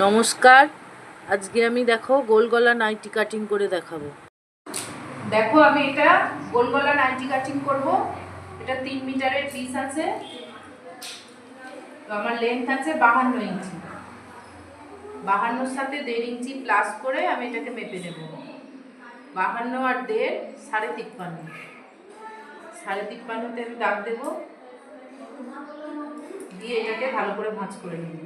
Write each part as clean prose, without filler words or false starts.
নমস্কার, আজকে আমি দেখো গোল গলা নাইটি কাটিং করে দেখাবো। দেখো আমি এটা গোল গলা নাইটি কাটিং করব। এটা 3 মিটারের পিস আছে। তো আমার লেন্থ আছে 52 ইঞ্চি। 52 সাথে 1.5 ইঞ্চি প্লাস করে আমি এটাকে মেপে নেব। 52 আর 1.5 53.5। 53.5তে আমি দাগ দেব, দিয়ে এটাকে ভালো করে ভাঁজ করে নেব।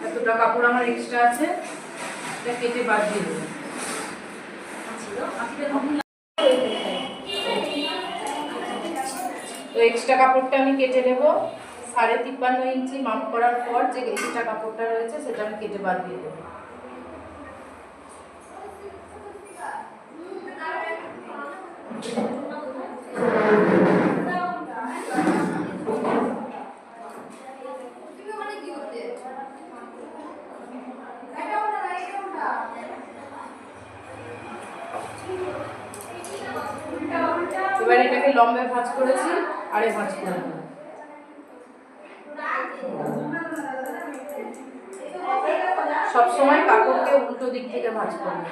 এতটা কাপড় আমার এক্সট্রা আছে, এটা কেটে বাদ দিয়ে দেবো। তো এক্সট্রা কাপড়টা আমি কেটে নেব। 53.5 ইঞ্চি মাপ করার পর যে এক্সট্রা কাপড়টা রয়েছে সেটা আমি কেটে বাদ দিয়ে দেবো। এবার এটাকে লম্বে ভাঁজ করেছি, আরে ভাঁজ করে নেব। সবসময় কাপড়কে উল্টো দিক থেকে ভাঁজ করবে,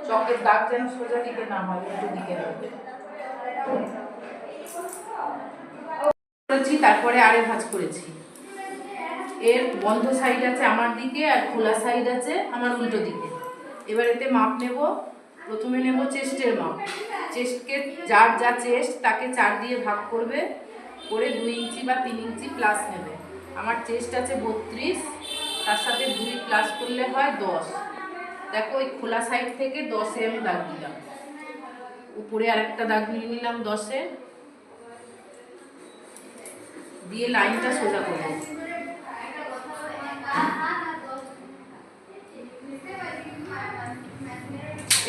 চকের দাগ যেন সোজা দিকে না হয়, উল্টো দিকে হবে। তারপরে আরে ভাঁজ করেছি। এর বন্ধ সাইড আছে আমার দিকে আর খোলা সাইড আছে আমার উল্টো দিকে। এবার এতে মাপ নেব। প্রথমে নেব চেস্টের মাপ। চেস্টকে যার যা চেস্ট তাকে 4 দিয়ে ভাগ করবে, করে 2 ইঞ্চি বা 3 ইঞ্চি প্লাস নেবে। আমার চেস্ট আছে 32, তার সাথে 2 প্লাস করলে হয় 10। দেখো ওই খোলা সাইড থেকে 10-এ আমি দাগ দিলাম। উপরে আরেকটা দাগ নিয়ে নিলাম 10-এ, দিয়ে লাইনটা সোজা করব।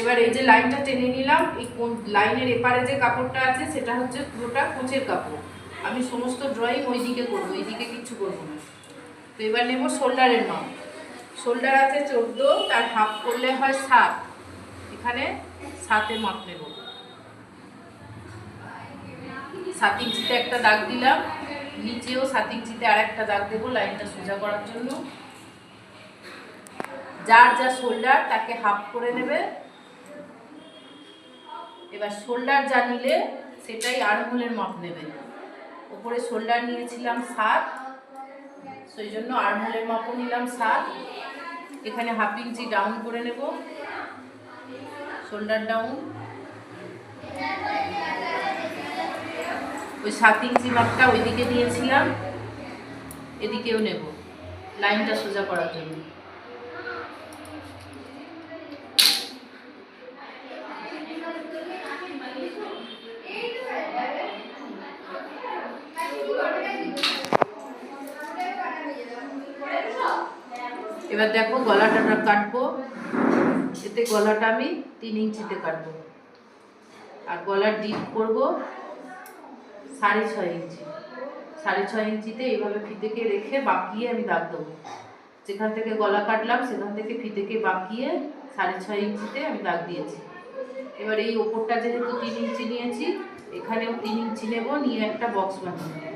এবার এই যে লাইনটা টেনে নিলাম, এই লাইনের এপারে যে কাপড়টা আছে সেটা হচ্ছে পুরোটা কোঁচের কাপড়। আমি সমস্ত ড্রয়িং ওই দিকে করবো, এইদিকে কিচ্ছু করবো না। তো এবার নেব শোল্ডারের মাপ। শোল্ডার আছে 14, তার হাফ করলে হয় 7। এখানে 7-এর মাপ নেব। 7 ইঞ্চিতে একটা দাগ দিলাম, নিচেও 7 ইঞ্চিতে আর একটা দাগ দেবো লাইনটা সোজা করার জন্য। যার যা শোল্ডার তাকে হাফ করে নেবে। এবার শোল্ডার যা নিলে সেটাই আর্মহোলের মাপ নেবে। উপরে শোল্ডার নিয়েছিলাম 7, সেই জন্য আর্মহোলের মাপও নিলাম 7। এখানে হাফ ইঞ্চি ডাউন করে নেব, শোল্ডার ডাউন। ওই 7 ইঞ্চি মাপটা ওইদিকে নিয়েছিলাম, এদিকেও নেব লাইনটা সোজা করার জন্য। এবার দেখো গলাটা কাটবো। এতে গলাটা আমি 3 ইঞ্চিতে কাটবো, আর গলার ডিপ করব 6.5 ইঞ্চি। 6.5 ইঞ্চিতে এইভাবে ফিতেকে রেখে বাঁকিয়ে আমি দাগ দেবো। যেখান থেকে গলা কাটলাম সেখান থেকে ফিতেকে বাঁকিয়ে 6.5 ইঞ্চিতে আমি দাগ দিয়েছি। এবার এই ওপরটা যেহেতু 3 ইঞ্চি নিয়েছি, এখানেও 3 ইঞ্চি নেব, নিয়ে একটা বক্স বানিয়ে নেব।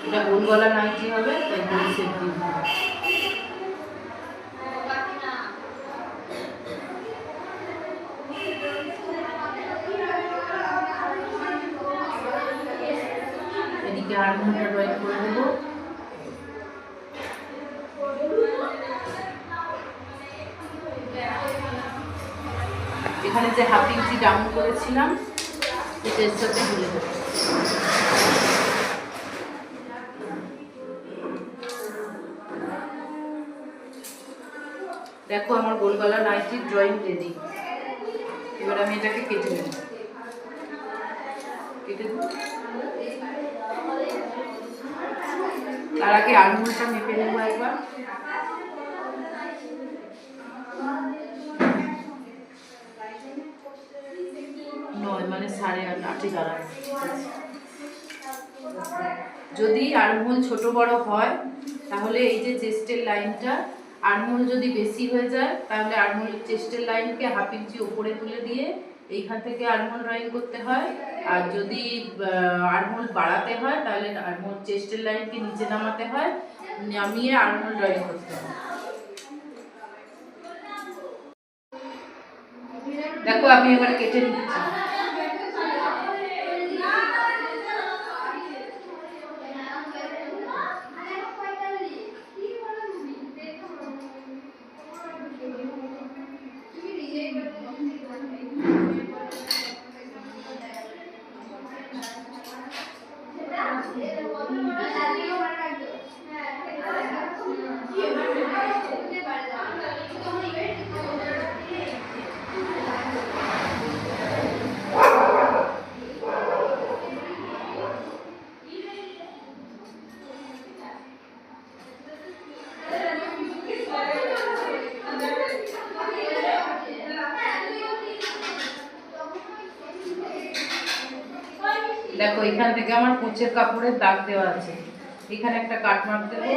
এটা গোল গলা নাইটি হবে, তাই গোল শেপ দিব। এদিকে আর্মহোলটা ড্রয়িং করে দেব। এখানে যে হাফ ইঞ্চি ডাউন করেছিলাম সেটার সাথে ঢেলে দেবো। দেখো আমার গোল গলা নাইটির ড্রয়িং রেডি। এবার আমি এটাকে কেটে নেব। কেটে দেব। তার আগে আঙুলটা মেপে নেবো একবার। নয় মানে 8.5 দাঁড়ায়। যদি আর্মহোল ছোট বড় হয় তাহলে এই যে চেস্টের লাইনটা, আর্মহোল যদি বেশি হয়ে যায় তাহলে আর্মহোলের চেস্টের লাইনকে 1/2 ইঞ্চি উপরে তুলে দিয়ে এইখান থেকে আর্মহোল ড্রয়িং করতে হয়। আর যদি আর্মহোল বাড়াতে হয় তাহলে আর্মহোল চেস্টের লাইনকে নিচে নামাতে হয়, নামিয়ে আর্মহোল ড্রয়িং করতে হয়। দেখো আমি এবার কেটে নিচ্ছি। দেখো এখান থেকে আমার কুচের কাপড়ের দাগ দেওয়া আছে, এখানে একটা কাট মার্ক দেবো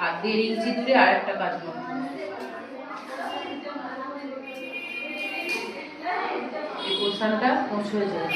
আর 1.5 ইঞ্চি দূরে আর একটা কাট মার্ক দেবো। এই পোর্শনটা মোছ হয়ে যাবে।